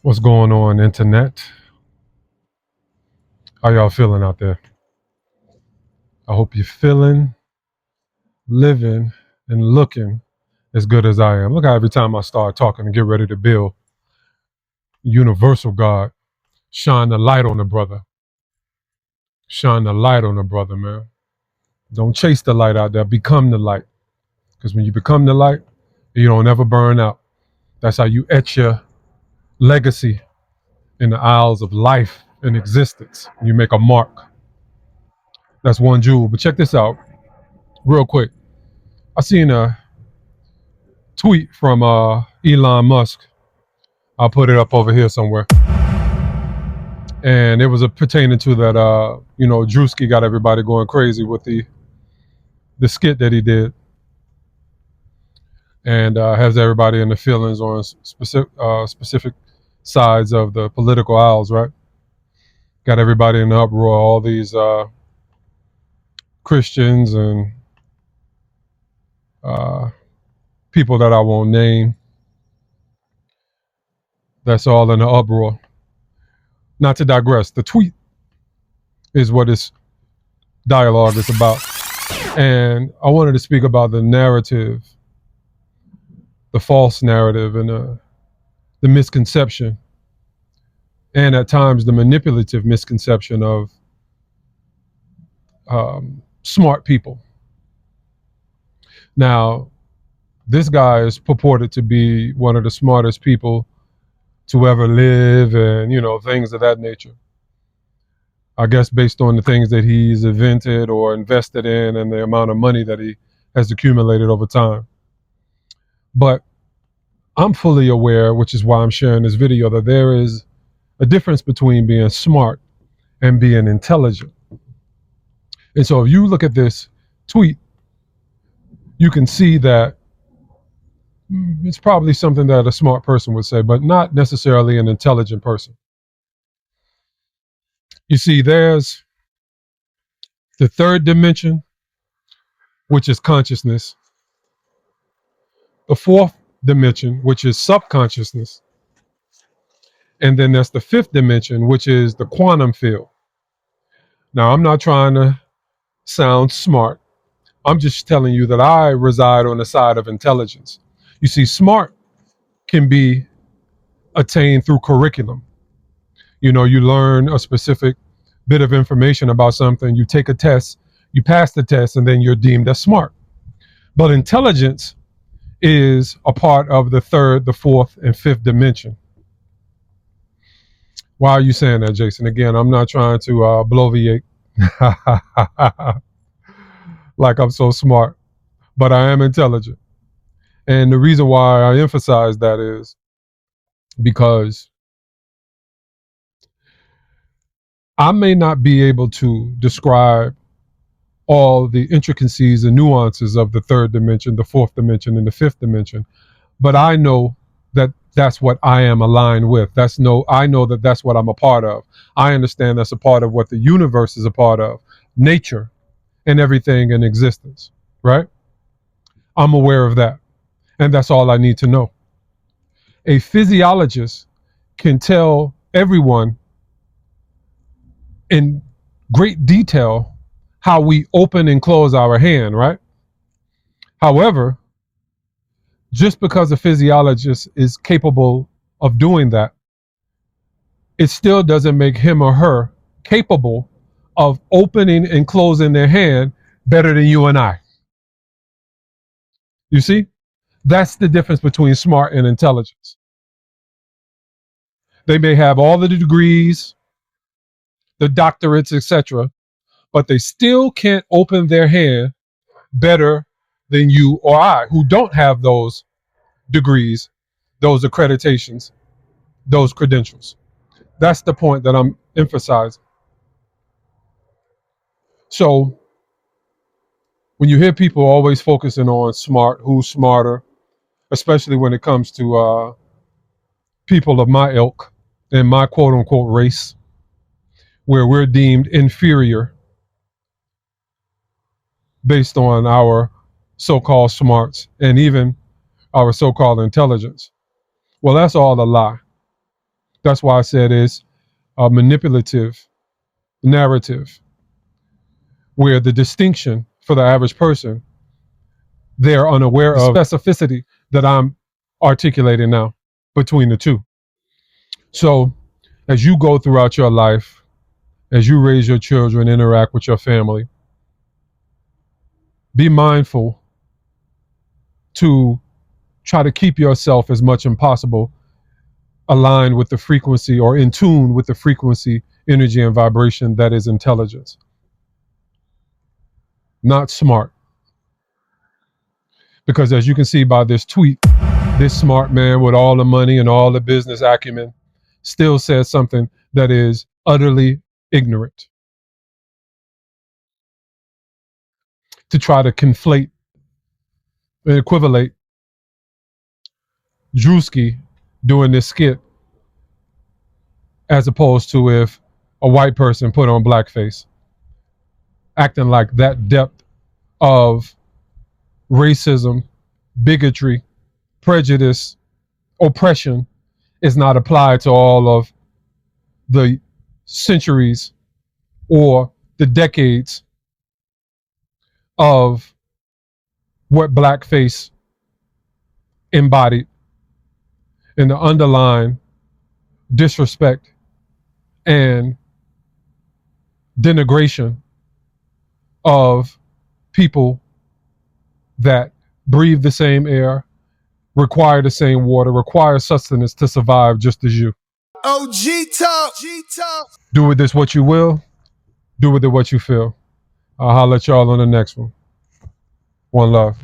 What's going on, internet? How y'all feeling out there? I hope you're feeling, living, and looking as good as I am. Look how every time I start talking and get ready to build, universal God, shine the light on the brother. Shine the light on the brother, man. Don't chase the light out there. Become the light. Because when you become the light, you don't ever burn out. That's how you etch your legacy in the aisles of life and existence. You make a mark. That's one jewel. But check this out real quick. I seen a tweet from Elon Musk. I'll put it up over here somewhere. And it was pertaining to that, Drewski got everybody going crazy with the skit that he did, and has everybody in the feelings on specific sides of the political aisles, right? Got everybody in the uproar. All these Christians and uh, people that I won't name. That's all in the uproar. Not to digress, the tweet is what this dialogue is about. And I wanted to speak about the narrative, the false narrative, and the misconception, and at times the manipulative misconception of smart people. Now, this guy is purported to be one of the smartest people to ever live, and things of that nature. I guess based on the things that he's invented or invested in and the amount of money that he has accumulated over time. But I'm fully aware, which is why I'm sharing this video, that there is a difference between being smart and being intelligent. And so if you look at this tweet, you can see that it's probably something that a smart person would say, but not necessarily an intelligent person. You see, there's the third dimension, which is consciousness, the fourth dimension, which is subconsciousness, and then there's the fifth dimension, which is the quantum field. Now, I'm not trying to sound smart. I'm just telling you that I reside on the side of intelligence. You see, smart can be attained through curriculum. You learn a specific bit of information about something, you take a test, you pass the test, and then you're deemed as smart. But intelligence is a part of the third, the fourth, and fifth dimension. Why are you saying that, Jason? Again, I'm not trying to bloviate like I'm so smart, but I am intelligent. And the reason why I emphasize that is because I may not be able to describe all the intricacies and nuances of the third dimension, the fourth dimension, and the fifth dimension, but I know that that's what I am aligned with. I know that that's what I'm a part of. I understand that's a part of what the universe is a part of, nature and everything in existence, right? I'm aware of that, and that's all I need to know. A physiologist can tell everyone in great detail how we open and close our hand, right? However, just because a physiologist is capable of doing that, it still doesn't make him or her capable of opening and closing their hand better than you and I. You see? That's the difference between smart and intelligence. They may have all the degrees, the doctorates, etc., but they still can't open their hand better than you or I, who don't have those degrees, those accreditations, those credentials. That's the point that I'm emphasizing. So when you hear people always focusing on smart, who's smarter, especially when it comes to people of my ilk and my quote unquote race, where we're deemed inferior based on our so-called smarts and even our so-called intelligence. Well, that's all a lie. That's why I said it's a manipulative narrative, where the distinction for the average person, they're unaware of the specificity that I'm articulating now between the two. So as you go throughout your life, as you raise your children, interact with your family, be mindful to try to keep yourself as much as possible aligned with the frequency, or in tune with the frequency, energy, and vibration that is intelligence, not smart. Because as you can see by this tweet, this smart man with all the money and all the business acumen still says something that is utterly ignorant, to try to conflate and equivalate DRUSKI doing this skit, as opposed to if a white person put on blackface, acting like that depth of racism, bigotry, prejudice, oppression is not applied to all of the centuries or the decades of what blackface embodied, and the underlying disrespect and denigration of people that breathe the same air, require the same water, require sustenance to survive just as you. OG talk. Do with this what you will, do with it what you feel. I'll holler at y'all on the next one. One love.